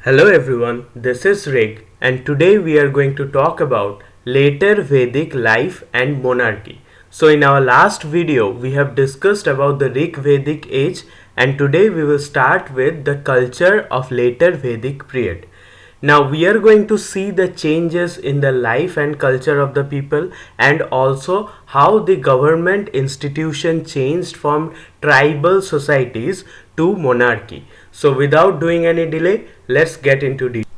Hello everyone, this is Rig, and today we are going to talk about later Vedic life and monarchy. So in our last video we have discussed about the Rig Vedic age, and today we will start with the culture of later Vedic period. Now we are going to see the changes in the life and culture of the people, and also how the government institution changed from tribal societies to monarchy. So without doing any delay, let's get into detail.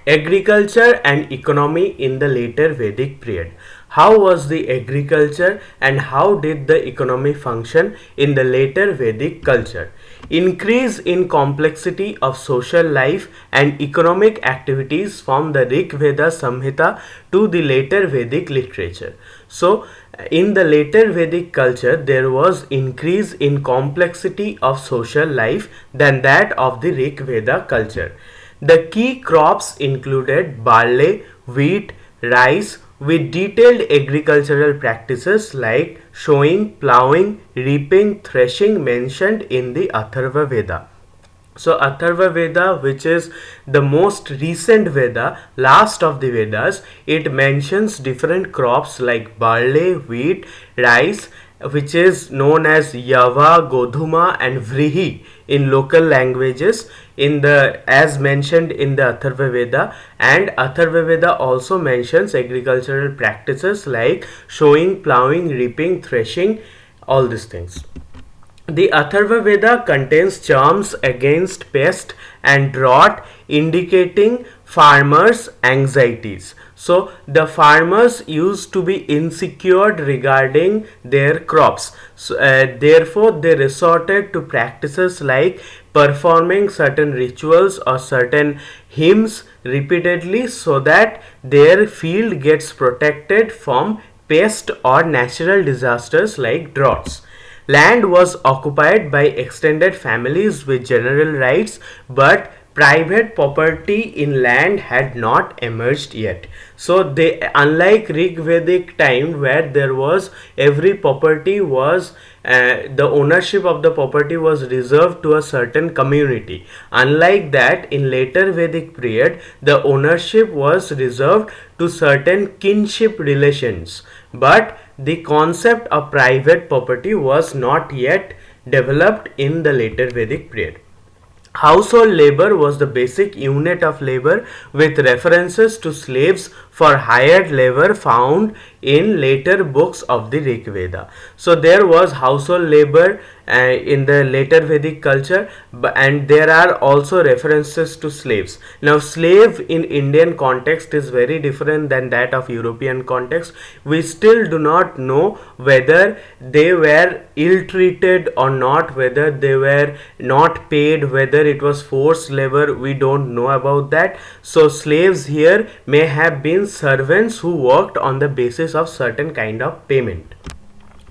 Agriculture and economy in the later Vedic period. How was the agriculture and how did the economy function in the later Vedic culture? Increase in complexity of social life and economic activities from the Rig Veda Samhita to the later Vedic literature. So, in the later Vedic culture, there was increase in complexity of social life than that of the Rig Veda culture. The key crops included barley, wheat, rice, with detailed agricultural practices like sowing, plowing, reaping, threshing mentioned in the Atharva Veda. So Atharva Veda, which is the most recent Veda, last of the Vedas, it mentions different crops like barley, wheat, rice, which is known as Yava, Godhuma and Vrihi in local languages in the as mentioned in the Atharva Veda. And Atharva Veda also mentions agricultural practices like sowing, plowing, reaping, threshing, all these things. The Atharva Veda contains charms against pest and drought, indicating farmers' anxieties. So, the farmers used to be insecure regarding their crops. So, therefore, they resorted to practices like performing certain rituals or certain hymns repeatedly so that their field gets protected from pest or natural disasters like droughts. Land was occupied by extended families with general rights, but private property in land had not emerged yet. So they, unlike Rig Vedic time where there was every property was the ownership of the property was reserved to a certain community. Unlike that, in later Vedic period, the ownership was reserved to certain kinship relations, but the concept of private property was not yet developed in the later Vedic period. Household labor was the basic unit of labor, with references to slaves for hired labor found in later books of the Rig Veda. So there was household labor in the later Vedic culture, and there are also references to slaves. Now slave in Indian context is very different than that of European context. We still do not know whether they were ill treated or not, whether they were not paid, whether it was forced labor. We don't know about that. So slaves here may have been servants who worked on the basis of certain kind of payment.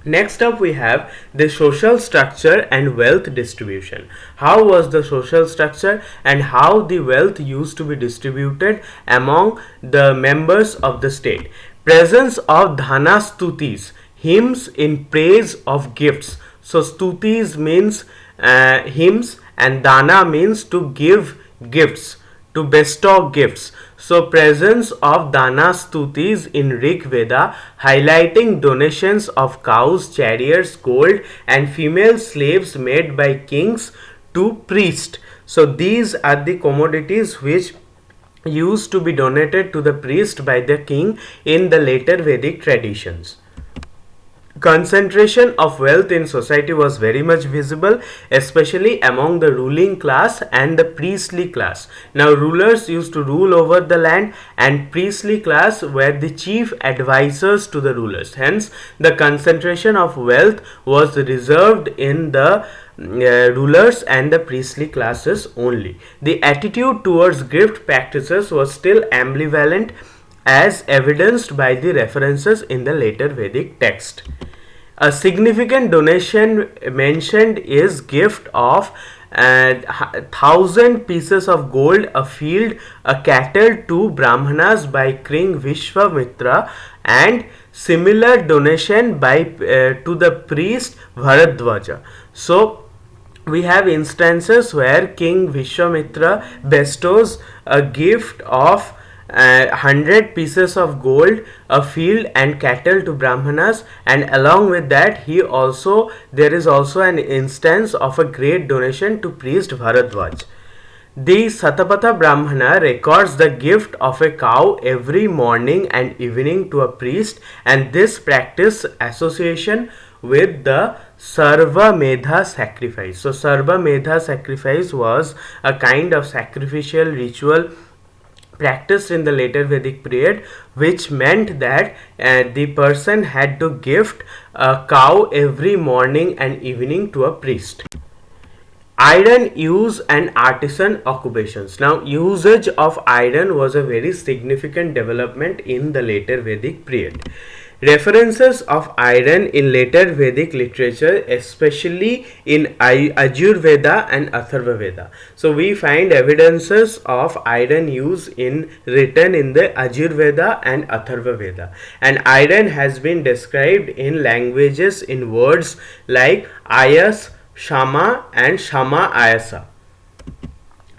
Next up we have the social structure and wealth distribution. How was the social structure and how the wealth used to be distributed among the members of the state? Presence of dhana stutis, hymns in praise of gifts. So stutis means hymns, and dana means to give gifts, to bestow gifts. So presence of dana stutis in Rig Veda, highlighting donations of cows, chariots, gold and female slaves made by kings to priests. So these are the commodities which used to be donated to the priest by the king in the later Vedic traditions. Concentration of wealth in society was very much visible, especially among the ruling class and the priestly class. Now rulers used to rule over the land, and priestly class were the chief advisors to the rulers. Hence the concentration of wealth was reserved in the rulers and the priestly classes only. The attitude towards gift practices was still ambivalent, as evidenced by the references in the later Vedic text. A significant donation mentioned is gift of 1,000 pieces of gold, a field, a cattle to Brahmanas by King Vishwamitra, and similar donation by to the priest Bharadwaja. So We have instances where King Vishwamitra bestows a gift of 100 pieces of gold, a field and cattle to Brahmanas, and along with that there is also an instance of a great donation to priest Bharadwaj. The Satapatha Brahmana records the gift of a cow every morning and evening to a priest, and this practice association with the Sarva Medha sacrifice. So Sarva Medha sacrifice was a kind of sacrificial ritual practiced in the later Vedic period, which meant that the person had to gift a cow every morning and evening to a priest. Iron use and artisan occupations. Now, usage of iron was a very significant development in the later Vedic period. References of iron in later Vedic literature, especially in Ajurveda and Atharva Veda. So we find evidences of iron use written in the Ajurveda and Atharva Veda. And iron has been described in languages in words like ayas, Shama and Shama Ayasa.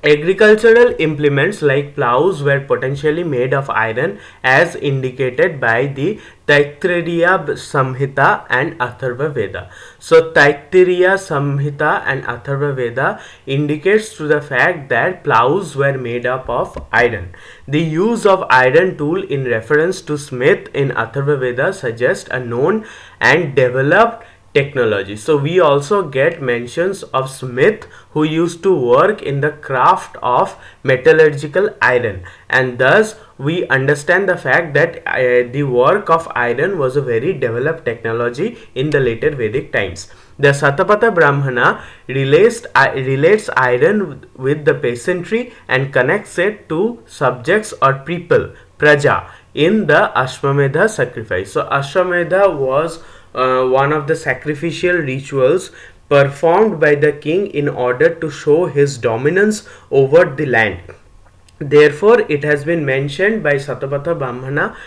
Agricultural implements like plows were potentially made of iron as indicated by the Taittiriya Samhita and Atharva Veda. So Taittiriya Samhita and Atharva Veda indicates to the fact that plows were made up of iron. The use of iron tool in reference to smith in Atharva Veda suggests a known and developed technology. So we also get mentions of smith who used to work in the craft of metallurgical iron, and thus we understand the fact that the work of iron was a very developed technology in the later Vedic times. The Satapatha Brahmana relates iron with the peasantry and connects it to subjects or people, praja, in the Ashwamedha sacrifice. So Ashwamedha was one of the sacrificial rituals performed by the king in order to show his dominance over the land. Therefore, it has been mentioned by Satapatha Brahmana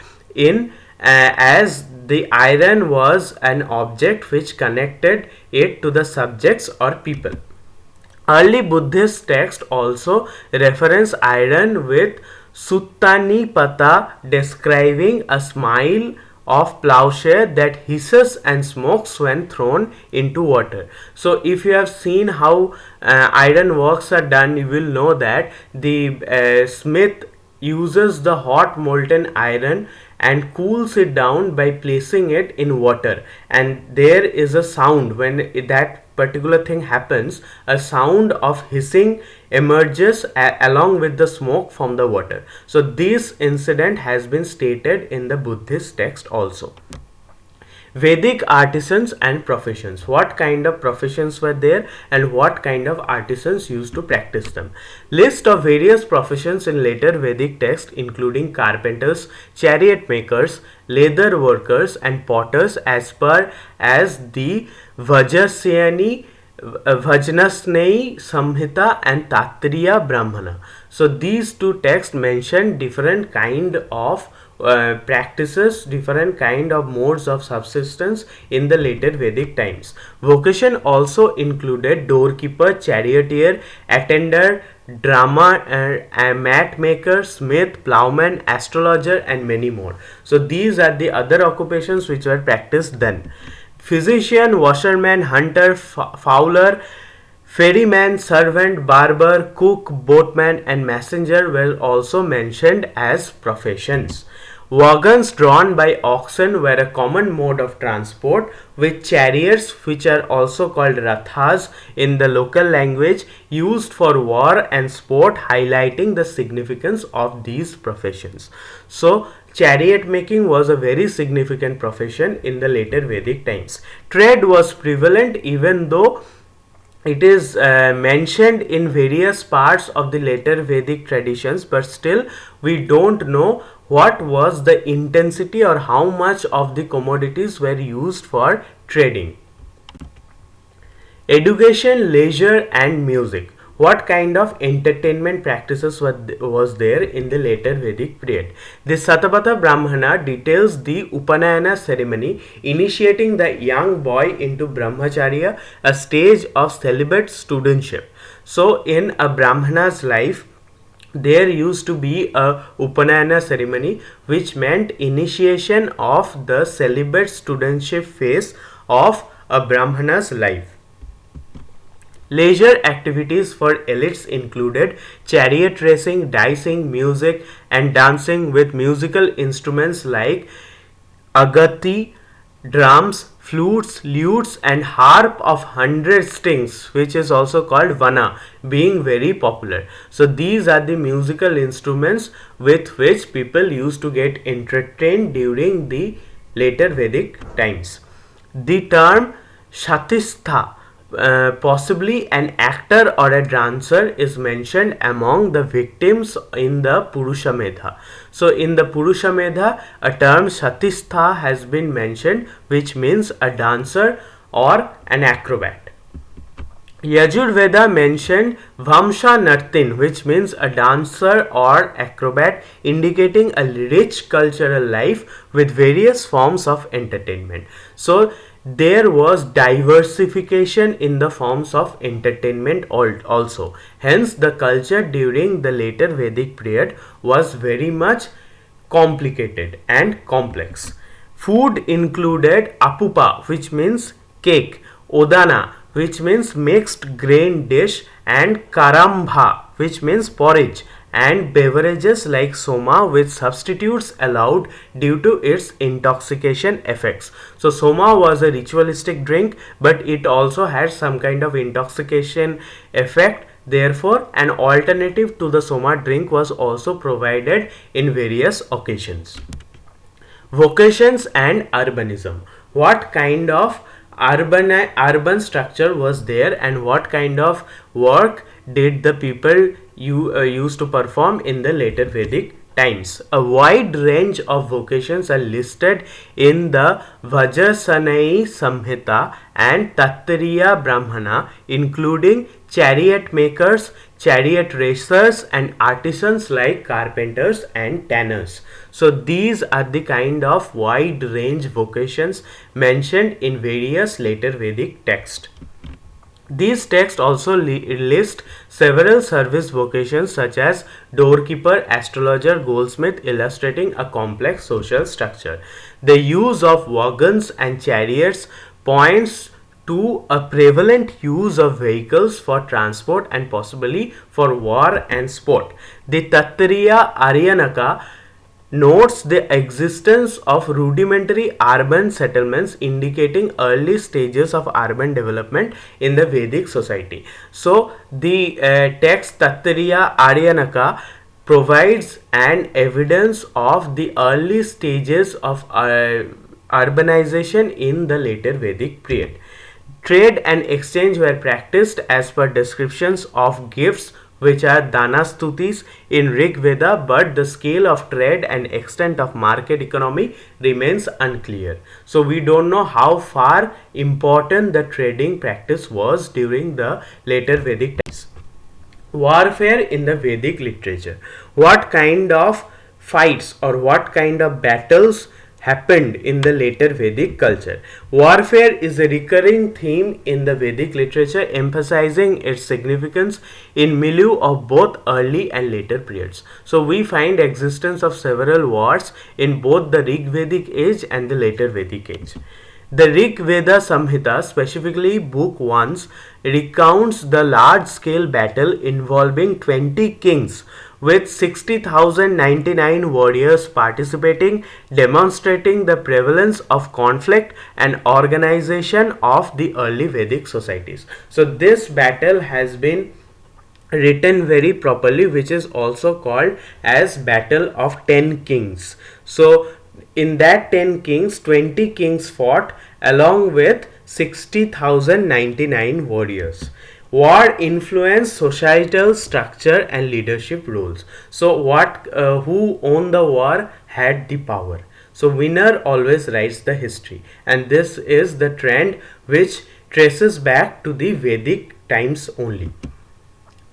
as the iron was an object which connected it to the subjects or people. Early Buddhist texts also reference iron with Suttani Pata, describing a smile of plowshare that hisses and smokes when thrown into water. So if you have seen how iron works are done, you will know that the smith uses the hot molten iron and cools it down by placing it in water, and there is a sound when that particular thing happens. A sound of hissing emerges along with the smoke from the water. So this incident has been stated in the Buddhist text also. Vedic artisans and professions. What kind of professions were there and what kind of artisans used to practice them? List of various professions in later Vedic text including carpenters, chariot makers, leather workers and potters as per as the Vajrasyani, Vajnasnei Samhita and Tatriya Brahmana. So these two texts mention different kind of practices, different kind of modes of subsistence in the later Vedic times. Vocation also included doorkeeper, charioteer, attender, drama, mat maker, smith, plowman, astrologer and many more. So these are the other occupations which were practiced then. Physician, washerman, hunter, fowler, ferryman, servant, barber, cook, boatman and messenger were also mentioned as professions. Wagons drawn by oxen were a common mode of transport, with chariots, which are also called rathas in the local language, used for war and sport, highlighting the significance of these professions. So chariot making was a very significant profession in the later Vedic times. Trade was prevalent, even though it is mentioned in various parts of the later Vedic traditions, but still we don't know what was the intensity or how much of the commodities were used for trading. Education, leisure and music. what kind of entertainment practices was there in the later Vedic period. The Satapatha Brahmana details the Upanayana ceremony, initiating the young boy into Brahmacharya, a stage of celibate studentship. So in a Brahmana's life, there used to be a Upanayana ceremony, which meant initiation of the celibate studentship phase of a Brahmana's life. Leisure activities for elites included chariot racing, dancing, music, and dancing with musical instruments like agati, drums, flutes, lutes, and harp of 100 strings, which is also called vana, being very popular. So these are the musical instruments with which people used to get entertained during the later Vedic times. The term Shatistha, possibly an actor or a dancer, is mentioned among the victims in the Purushamedha. So in the Purushamedha, a term Shatistha has been mentioned, which means a dancer or an acrobat. Yajurveda mentioned Vamsha Nartin, which means a dancer or acrobat, indicating a rich cultural life with various forms of entertainment. So there was diversification in the forms of entertainment also. Hence, the culture during the later Vedic period was very much complicated and complex. Food included apupa, which means cake, odana, which means mixed grain dish, and karambha, which means porridge, and beverages like soma with substitutes allowed due to its intoxication effects. So soma was a ritualistic drink, but it also had some kind of intoxication effect. Therefore, an alternative to the soma drink was also provided in various occasions. Vocations and urbanism. What kind of urban structure was there, and what kind of work did the people used to perform in the later Vedic times? A wide range of vocations are listed in the Vajrasanai Samhita and Tattariya Brahmana, including chariot makers, chariot racers, and artisans like carpenters and tanners. So these are the kind of wide range vocations mentioned in various later Vedic texts. These texts also list several service vocations such as doorkeeper, astrologer, goldsmith, illustrating a complex social structure. The use of wagons and chariots points to a prevalent use of vehicles for transport and possibly for war and sport. The Tattariya Aryanaka notes the existence of rudimentary urban settlements, indicating early stages of urban development in the Vedic society. So the text Tattariya Aryanaka provides an evidence of the early stages of urbanization in the later Vedic period. Trade and exchange were practiced as per descriptions of gifts, which are danastutis in Rig Veda, but the scale of trade and extent of market economy remains unclear. So we don't know how far important the trading practice was during the later Vedic times. Warfare in the Vedic literature. What kind of fights or what kind of battles happened in the later Vedic culture? Warfare is a recurring theme in the Vedic literature, emphasizing its significance in milieu of both early and later periods. So we find existence of several wars in both the Rig Vedic age and the later Vedic age. The Rig Veda Samhita, specifically Book 1, recounts the large-scale battle involving 20 kings with 60,099 warriors participating, demonstrating the prevalence of conflict and organization of the early Vedic societies. So this battle has been written very properly, which is also called as Battle of 10 Kings. So in that 10 kings, 20 kings fought along with 60,099 warriors. War influenced societal structure and leadership roles. So who won the war had the power. So winner always writes the history, and this is the trend which traces back to the Vedic times only.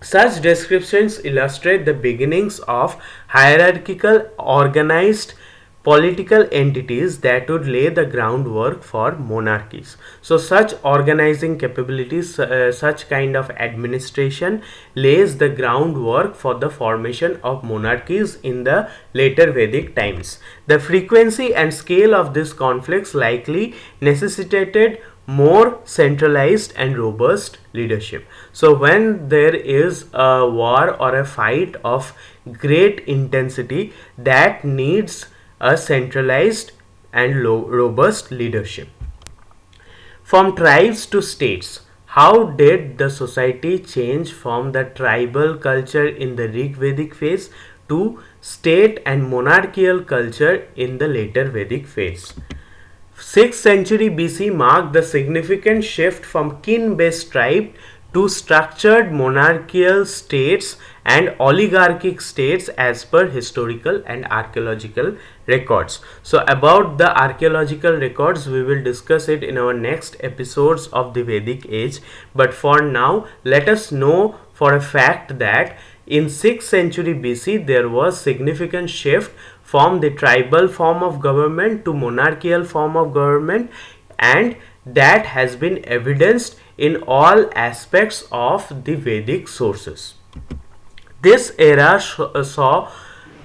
Such descriptions illustrate the beginnings of hierarchical organized political entities that would lay the groundwork for monarchies. So such organizing capabilities, such kind of administration lays the groundwork for the formation of monarchies in the later Vedic times. The frequency and scale of these conflicts likely necessitated more centralized and robust leadership. So when there is a war or a fight of great intensity, that needs a centralized and robust leadership. From tribes to states, how did the society change from the tribal culture in the Rig Vedic phase to state and monarchical culture in the later Vedic phase? 6th century BC marked the significant shift from kin-based tribe to structured monarchical states and oligarchic states as per historical and archaeological records. So about the archaeological records, we will discuss it in our next episodes of the Vedic age, but for now let us know for a fact that in 6th century BC there was significant shift from the tribal form of government to monarchical form of government, and that has been evidenced in all aspects of the Vedic sources. This era saw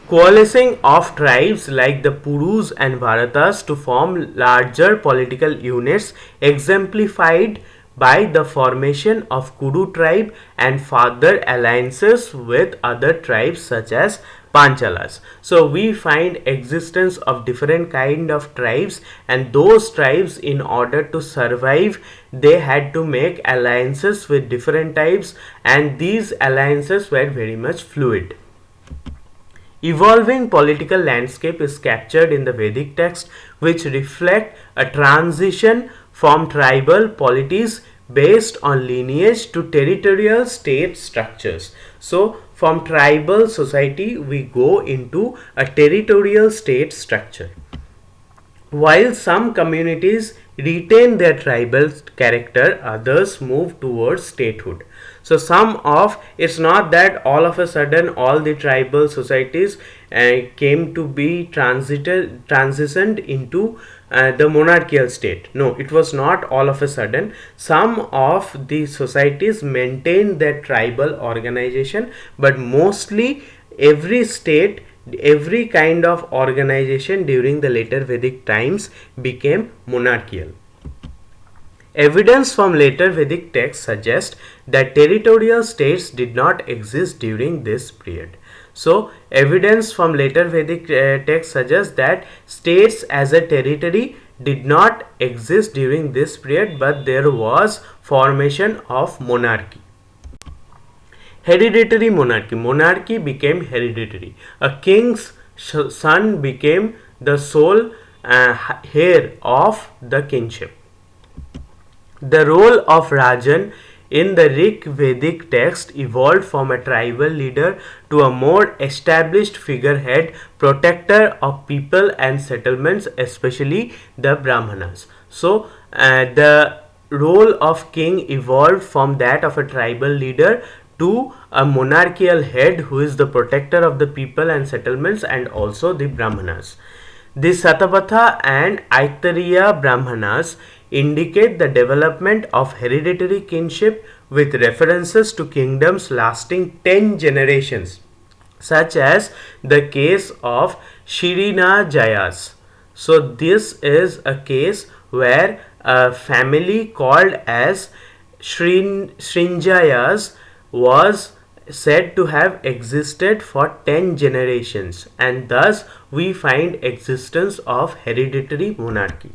coalescing of tribes like the Purus and Bharatas to form larger political units, exemplified by the formation of Kuru tribe and further alliances with other tribes such as Panchalas. So we find existence of different kind of tribes, and those tribes, in order to survive, they had to make alliances with different tribes, and these alliances were very much fluid. Evolving political landscape is captured in the Vedic text, which reflect a transition from tribal polities based on lineage to territorial state structures. So from tribal society we go into a territorial state structure. While some communities retain their tribal character, others move towards statehood. So it's not that all of a sudden all the tribal societies came to be transitioned into the monarchical state. No, it was not all of a sudden. Some of the societies maintained their tribal organization, but mostly every state, every kind of organization during the later Vedic times became monarchical. Evidence from later Vedic texts suggests that territorial states did not exist during this period. So, evidence from later Vedic texts suggests that states as a territory did not exist during this period, but there was formation of monarchy. Hereditary monarchy. Monarchy became hereditary. A king's son became the sole heir of the kingship. The role of Rajan in the Rig Vedic text evolved from a tribal leader to a more established figurehead, protector of people and settlements, especially the Brahmanas. So, the role of king evolved from that of a tribal leader to a monarchical head who is the protector of the people and settlements, and also the Brahmanas. The Satapatha and Aittariya Brahmanas indicate the development of hereditary kinship with references to kingdoms lasting 10 generations, such as the case of Shirina Jayas. So this is a case where a family called as Srinjayas was said to have existed for 10 generations, and thus we find existence of hereditary monarchy.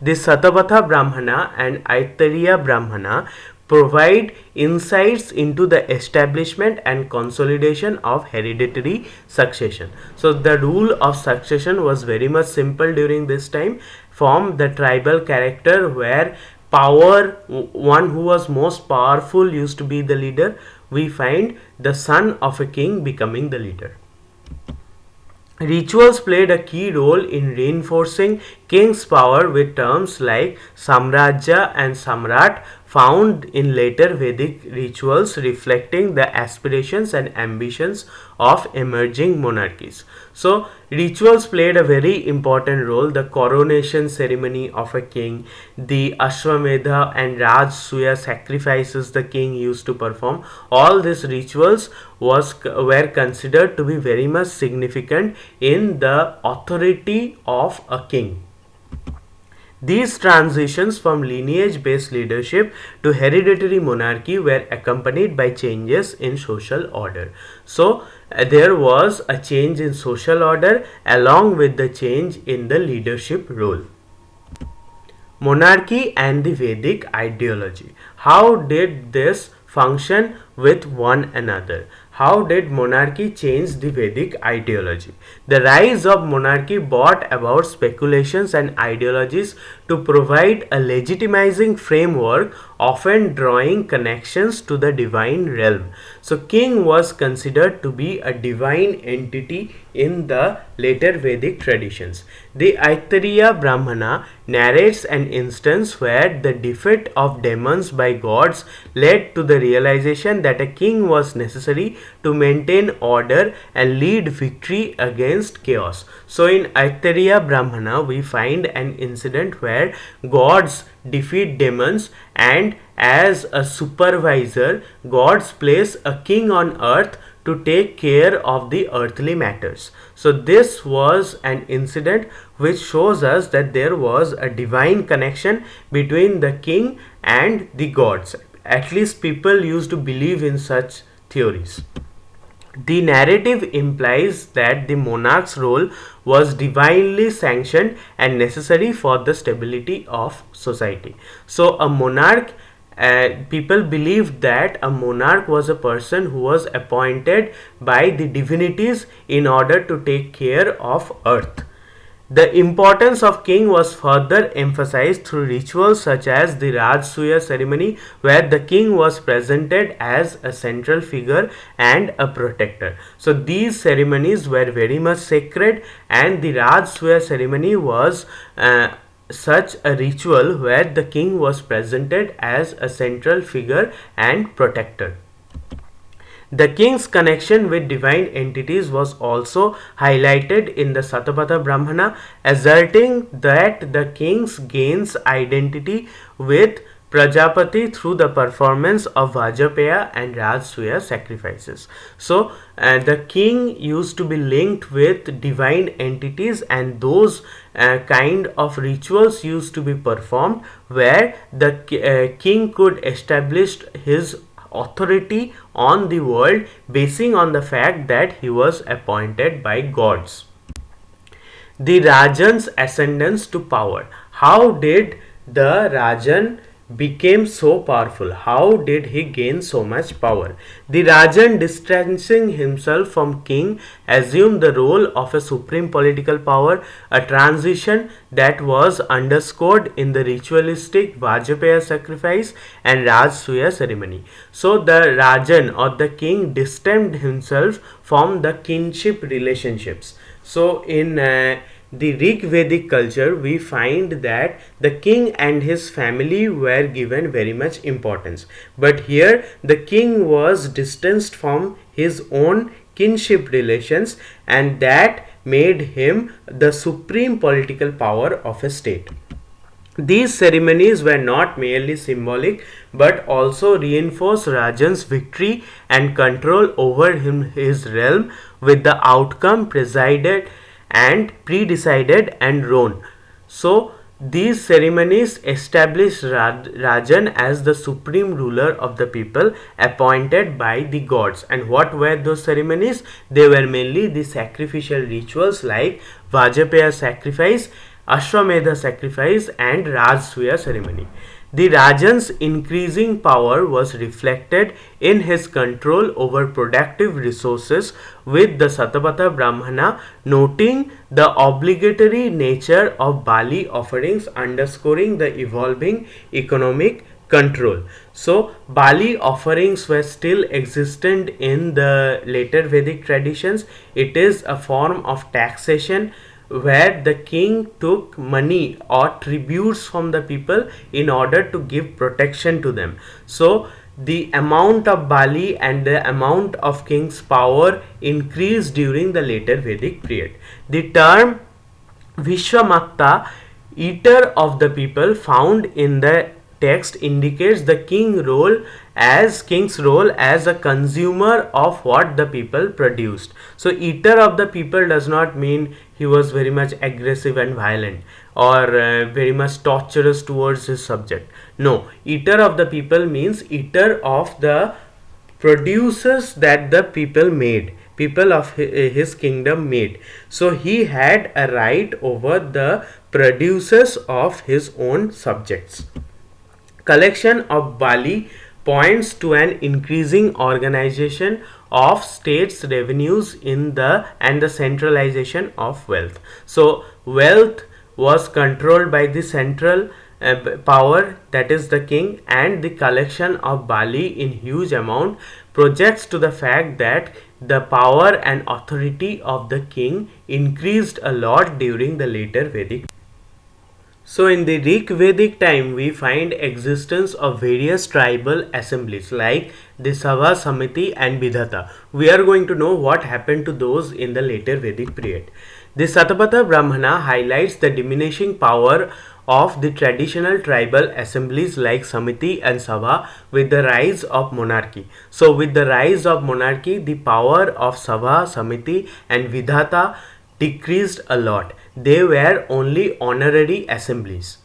The Satapatha Brahmana and Aittariya Brahmana provide insights into the establishment and consolidation of hereditary succession. So the rule of succession was very much simple during this time, from the tribal character where power, one who was most powerful used to be the leader. We find the son of a king becoming the leader. Rituals played a key role in reinforcing king's power with terms like Samrajya and Samrat found in later Vedic rituals reflecting the aspirations and ambitions of emerging monarchies. So, rituals played a very important role. The coronation ceremony of a king, the Ashwamedha and Rajasuya sacrifices the king used to perform, all these rituals were considered to be very much significant in the authority of a king. These transitions from lineage-based leadership to hereditary monarchy were accompanied by changes in social order. So, there was a change in social order along with the change in the leadership role. Monarchy and the Vedic ideology. How did this function with one another? How did monarchy change the Vedic ideology? The rise of monarchy brought about speculations and ideologies to provide a legitimizing framework, often drawing connections to the divine realm. So, king was considered to be a divine entity in the later Vedic traditions. The Aitareya Brahmana narrates an instance where the defeat of demons by gods led to the realization that a king was necessary to maintain order and lead victory against chaos. So in Aitareya Brahmana we find an incident where gods defeat demons, and as a supervisor gods place a king on earth to take care of the earthly matters. So this was an incident which shows us that there was a divine connection between the king and the gods. At least people used to believe in such theories. The narrative implies that the monarch's role was divinely sanctioned and necessary for the stability of society. So a monarch, people believed that a monarch was a person who was appointed by the divinities in order to take care of earth. The importance of king was further emphasized through rituals such as the Rajasuya ceremony, where the king was presented as a central figure and a protector. So these ceremonies were very much sacred, and the Rajasuya ceremony was such a ritual where the king was presented as a central figure and protector. The king's connection with divine entities was also highlighted in the Satapatha Brahmana, asserting that the king gains identity with Prajapati through the performance of Vajapaya and Rajasuya sacrifices. So, the king used to be linked with divine entities, and those kind of rituals used to be performed where the king could establish his authority on the world basing on the fact that he was appointed by gods. The Rajan's ascendance to power. How did the Rajan became so powerful? How did he gain so much power? The Rajan, distancing himself from king, assumed the role of a supreme political power, a transition that was underscored in the ritualistic Vajapaya sacrifice and Rajasuya ceremony. So the Rajan or the king distanced himself from the kinship relationships. So in the Rig Vedic culture, we find that the king and his family were given very much importance. But here, the king was distanced from his own kinship relations, and that made him the supreme political power of a state. These ceremonies were not merely symbolic but also reinforced Rajan's victory and control over his realm, with the outcome predecided and known. So these ceremonies established Rajan as the supreme ruler of the people appointed by the gods. And what were those ceremonies? They were mainly the sacrificial rituals like Vajapaya sacrifice, Ashwamedha sacrifice and Rajasuya ceremony. The Rajan's increasing power was reflected in his control over productive resources, with the Satapatha Brahmana noting the obligatory nature of Bali offerings, underscoring the evolving economic control. So Bali offerings were still existent in the later Vedic traditions. It is a form of taxation where the king took money or tributes from the people in order to give protection to them. So the amount of Bali and the amount of king's power increased during the later Vedic period. The term Vishwamatta, eater of the people, found in the text indicates the king's role as a consumer of what the people produced. So eater of the people does not mean he was very much aggressive and violent or very much torturous towards his subject. No, eater of the people means eater of the produces that the people of his kingdom made. So he had a right over the producers of his own subjects. Collection of Bali points to an increasing organization of states revenues in the and the centralization of wealth. So wealth was controlled by the central power, that is the king, and the collection of Bali in huge amount projects to the fact that the power and authority of the king increased a lot during the later Vedic. So in the Rig Vedic time, we find existence of various tribal assemblies like the Sabha, Samiti and Vidhata. We are going to know what happened to those in the later Vedic period. The Satapatha Brahmana highlights the diminishing power of the traditional tribal assemblies like Samiti and Sabha with the rise of monarchy. So with the rise of monarchy, the power of Sabha, Samiti and Vidhata decreased a lot. They were only honorary assemblies.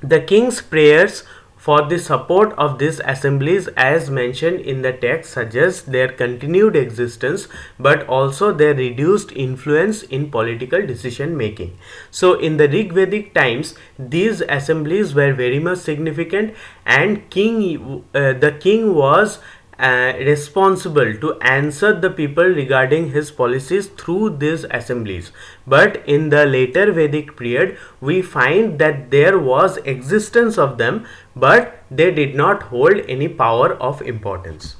The king's prayers for the support of these assemblies, as mentioned in the text, suggest their continued existence but also their reduced influence in political decision making. So in the Rig Vedic times, these assemblies were very much significant, and the king was responsible to answer the people regarding his policies through these assemblies. But in the later Vedic period, we find that there was existence of them, but they did not hold any power of importance.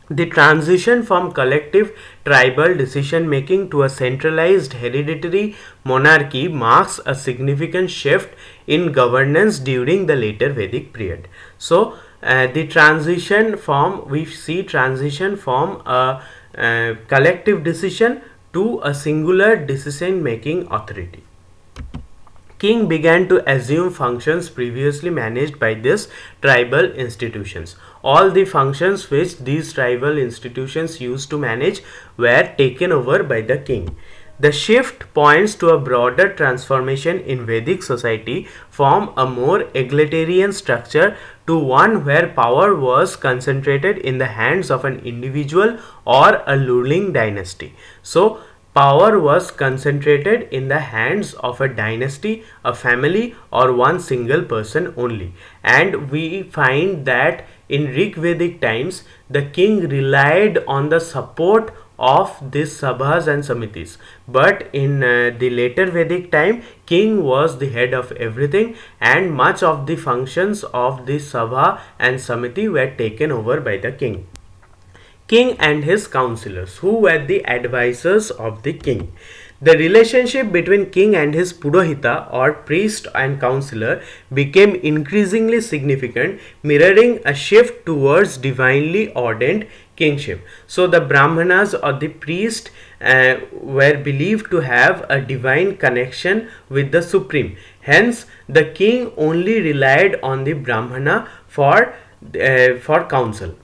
The transition from collective tribal decision making to a centralized hereditary monarchy marks a significant shift in governance during the later Vedic period. So the transition from a collective decision to a singular decision making authority. King began to assume functions previously managed by these tribal institutions. All the functions which these tribal institutions used to manage were taken over by the king. The shift points to a broader transformation in Vedic society from a more egalitarian structure to one where power was concentrated in the hands of an individual or a ruling dynasty. So, power was concentrated in the hands of a dynasty, a family, or one single person only. And we find that in Rig Vedic times, the king relied on the support of these sabhas and samitis. But in the later Vedic time, king was the head of everything, and much of the functions of the sabha and samiti were taken over by the king. King and his counselors, who were the advisors of the king. The relationship between king and his purohita or priest and counselor became increasingly significant, mirroring a shift towards divinely ordained kingship. So the brahmanas or the priest were believed to have a divine connection with the supreme. Hence, the king only relied on the brahmana for counsel.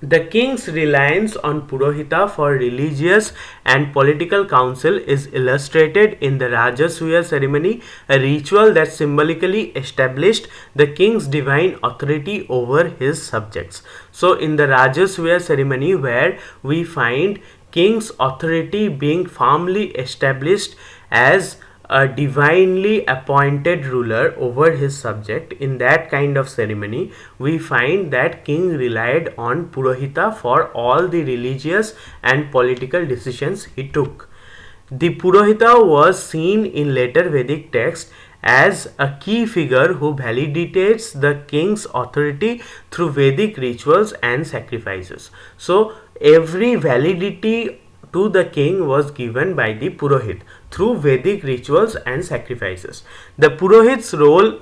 The king's reliance on Purohita for religious and political counsel is illustrated in the Rajasuya ceremony, a ritual that symbolically established the king's divine authority over his subjects. So, in the Rajasuya ceremony, where we find king's authority being firmly established as a divinely appointed ruler over his subject, in that kind of ceremony we find that king relied on Purohita for all the religious and political decisions he took. The Purohita was seen in later Vedic texts as a key figure who validates the king's authority through Vedic rituals and sacrifices. So every validity to the king was given by the Purohit through Vedic rituals and sacrifices. The Purohit's role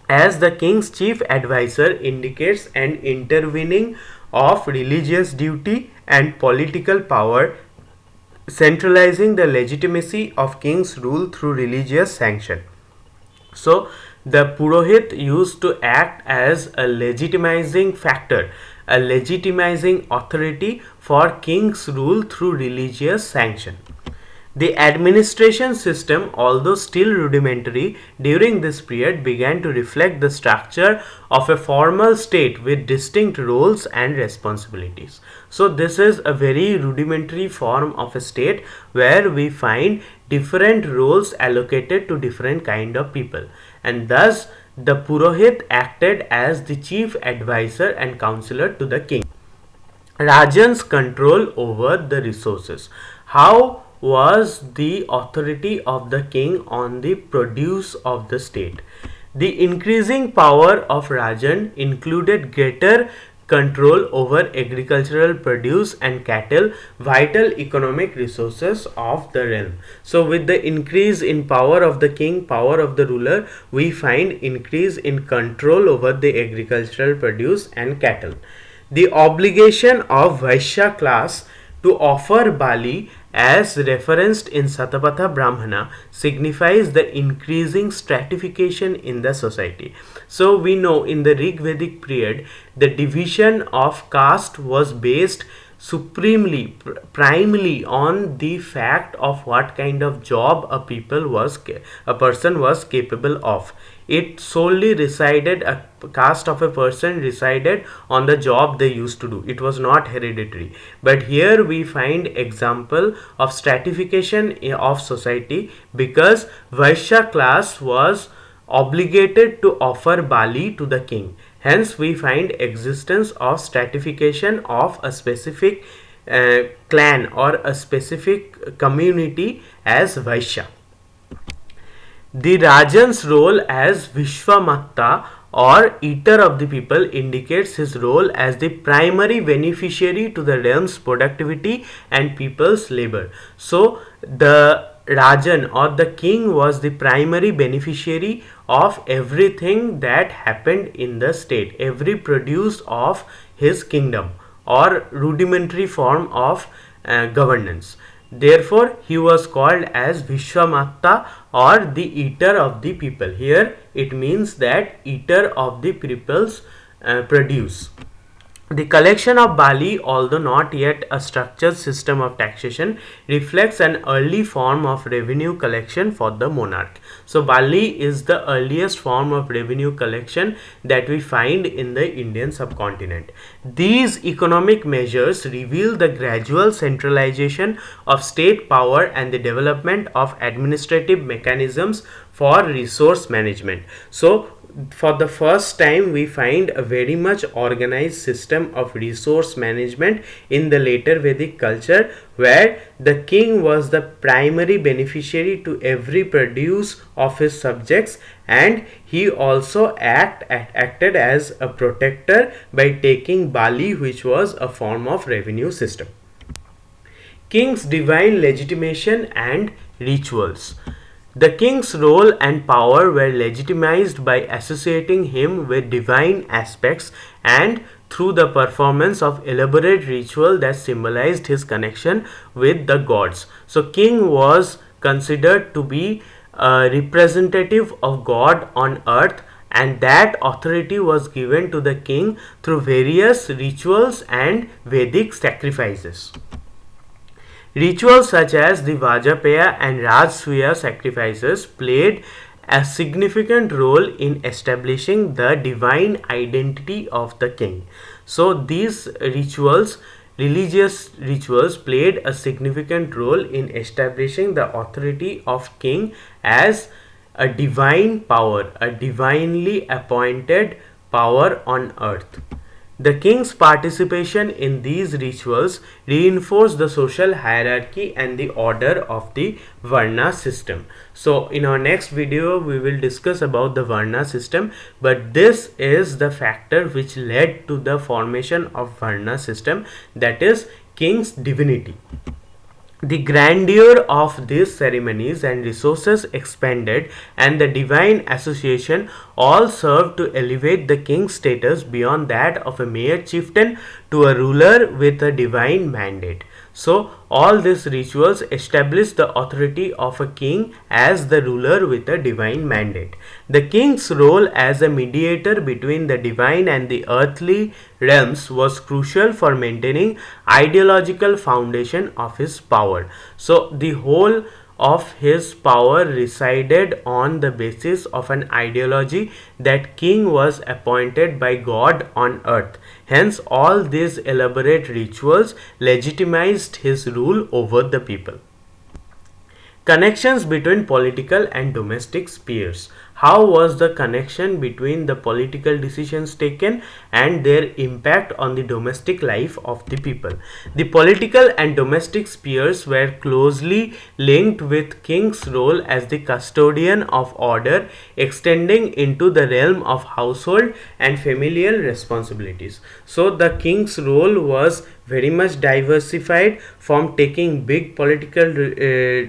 as the king's chief advisor indicates an intervening of religious duty and political power, centralizing the legitimacy of king's rule through religious sanction. So the Purohit used to act as a legitimizing factor, a legitimizing authority for king's rule through religious sanction. The administration system, although still rudimentary during this period, began to reflect the structure of a formal state with distinct roles and responsibilities. So this is a very rudimentary form of a state where we find different roles allocated to different kind of people, and thus the Purohit acted as the chief advisor and counselor to the king. Rajan's control over the resources. How was the authority of the king on the produce of the state? The increasing power of Rajan included greater control over agricultural produce and cattle, vital economic resources of the realm. So with the increase in power of the king, power of the ruler, we find increase in control over the agricultural produce and cattle. The obligation of Vaishya class to offer Bali, as referenced in Satapatha Brahmana, signifies the increasing stratification in the society. So we know in the Rig Vedic period, the division of caste was based supremely, primarily on the fact of what kind of job a person was capable of. It solely resided, a caste of a person resided on the job they used to do. It was not hereditary. But here we find example of stratification of society, because Vaishya class was obligated to offer Bali to the king. Hence we find existence of stratification of a specific clan or a specific community as Vaishya. The Rajan's role as Vishwamatta or eater of the people indicates his role as the primary beneficiary to the realm's productivity and people's labor. So the Rajan or the king was the primary beneficiary of everything that happened in the state, every produce of his kingdom or rudimentary form of governance. Therefore, he was called as Vishwamatta or the eater of the people. Here it means that eater of the people's produce. The collection of Bali, although not yet a structured system of taxation, reflects an early form of revenue collection for the monarch. So Bali is the earliest form of revenue collection that we find in the Indian subcontinent. These economic measures reveal the gradual centralization of state power and the development of administrative mechanisms for resource management. So for the first time we find a very much organized system of resource management in the later Vedic culture, where the king was the primary beneficiary to every produce of his subjects, and he also acted as a protector by taking Bali, which was a form of revenue system. King's divine legitimation and rituals. The king's role and power were legitimized by associating him with divine aspects and through the performance of elaborate ritual that symbolized his connection with the gods. So king was considered to be a representative of God on earth, and that authority was given to the king through various rituals and Vedic sacrifices. Rituals such as the Vajapaya and Rajsuya sacrifices played a significant role in establishing the divine identity of the king. So these rituals, religious rituals, played a significant role in establishing the authority of king as a divine power, a divinely appointed power on earth. The king's participation in these rituals reinforced the social hierarchy and the order of the Varna system. So in our next video we will discuss about the Varna system, but this is the factor which led to the formation of Varna system, that is king's divinity. The grandeur of these ceremonies and resources expanded, and the divine association all served to elevate the king's status beyond that of a mere chieftain to a ruler with a divine mandate. So, all these rituals establish the authority of a king as the ruler with a divine mandate. The king's role as a mediator between the divine and the earthly realms was crucial for maintaining ideological foundation of his power. So, the whole of his power resided on the basis of an ideology that king was appointed by God on earth. Hence, all these elaborate rituals legitimized his rule over the people. Connections between political and domestic spheres. How was the connection between the political decisions taken and their impact on the domestic life of the people? The political and domestic spheres were closely linked with king's role as the custodian of order, extending into the realm of household and familial responsibilities. So the king's role was very much diversified, from taking big political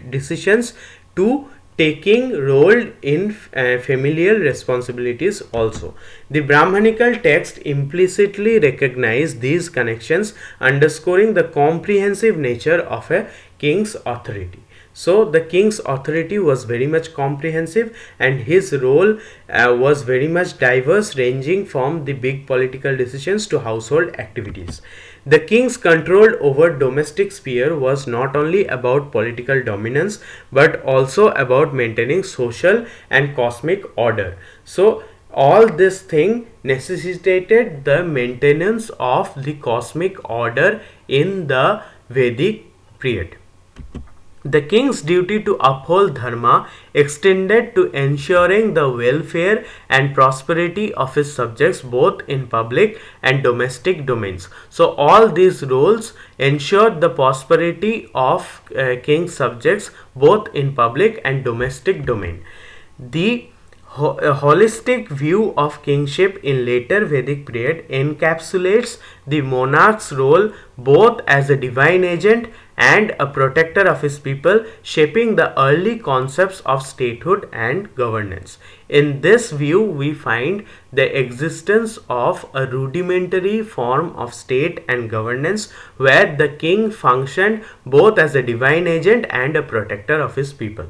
decisions to taking role in familial responsibilities also. The Brahmanical text implicitly recognize these connections, underscoring the comprehensive nature of a king's authority. So the king's authority was very much comprehensive, and his role was very much diverse, ranging from the big political decisions to household activities. The king's control over domestic sphere was not only about political dominance but also about maintaining social and cosmic order. So all this thing necessitated the maintenance of the cosmic order in the Vedic period. The king's duty to uphold dharma extended to ensuring the welfare and prosperity of his subjects both in public and domestic domains. So all these roles ensured the prosperity of king's subjects both in public and domestic domain. The a holistic view of kingship in later Vedic period encapsulates the monarch's role both as a divine agent and a protector of his people, shaping the early concepts of statehood and governance. In this view, we find the existence of a rudimentary form of state and governance where the king functioned both as a divine agent and a protector of his people.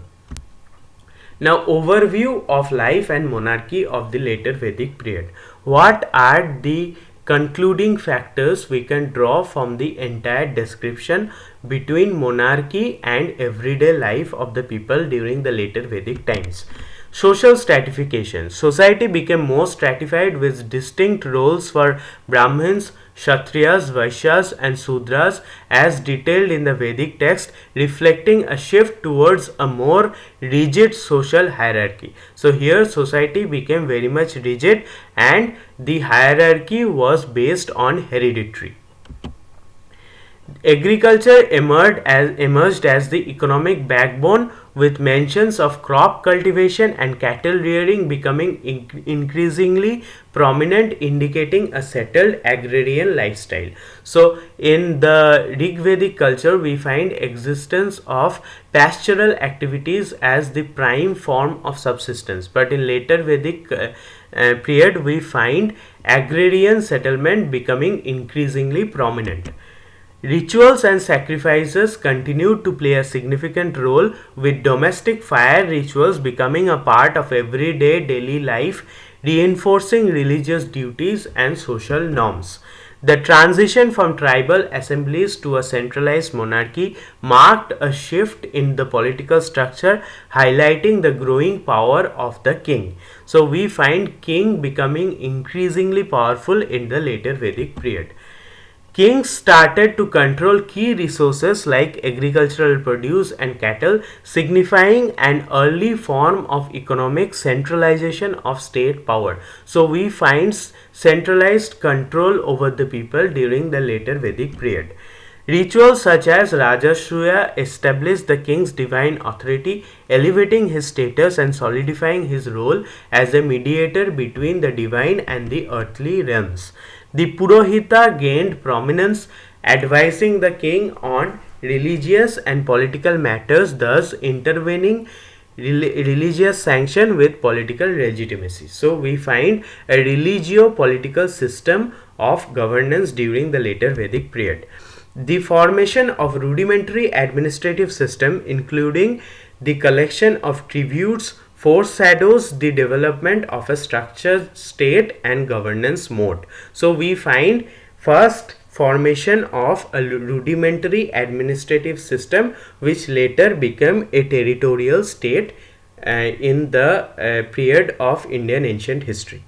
Now, overview of life and monarchy of the later Vedic period. What are the concluding factors we can draw from the entire description between monarchy and everyday life of the people during the later Vedic times? Social stratification. Society became more stratified with distinct roles for Brahmins, Kshatriyas, Vaishyas and Sudras as detailed in the Vedic text, reflecting a shift towards a more rigid social hierarchy. So here society became very much rigid and the hierarchy was based on hereditary. Agriculture emerged as the economic backbone, with mentions of crop cultivation and cattle rearing becoming increasingly prominent, indicating a settled agrarian lifestyle. So in the Rig Vedic culture, we find existence of pastoral activities as the prime form of subsistence, but in later Vedic period, we find agrarian settlement becoming increasingly prominent. Rituals and sacrifices continued to play a significant role, with domestic fire rituals becoming a part of everyday daily life, reinforcing religious duties and social norms. The transition from tribal assemblies to a centralized monarchy marked a shift in the political structure, highlighting the growing power of the king. So we find king becoming increasingly powerful in the later Vedic period. Kings started to control key resources like agricultural produce and cattle, signifying an early form of economic centralization of state power. So we find centralized control over the people during the later Vedic period. Rituals such as Rajasuya established the king's divine authority, elevating his status and solidifying his role as a mediator between the divine and the earthly realms. The Purohita gained prominence, advising the king on religious and political matters, thus intervening religious sanction with political legitimacy. So we find a religio-political system of governance during the later Vedic period. The formation of rudimentary administrative system, including the collection of tributes, foreshadows the development of a structured state and governance mode. So we find first formation of a rudimentary administrative system which later became a territorial state in the period of Indian ancient history.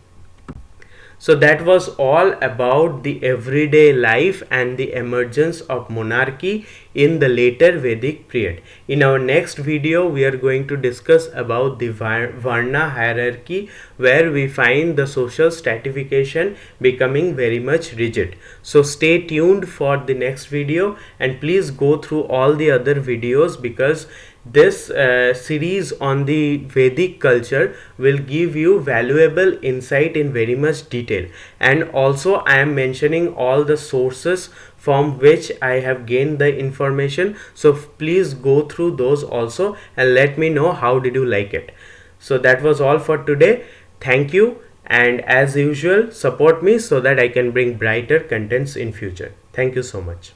So that was all about the everyday life and the emergence of monarchy in the later Vedic period. In our next video, we are going to discuss about the Varna hierarchy, where we find the social stratification becoming very much rigid. So stay tuned for the next video, and please go through all the other videos, because this series on the Vedic culture will give you valuable insight in very much detail. And also I am mentioning all the sources from which I have gained the information. So please go through those also and let me know how did you like it. So that was all for today. Thank you, and as usual support me so that I can bring brighter contents in future. Thank you so much.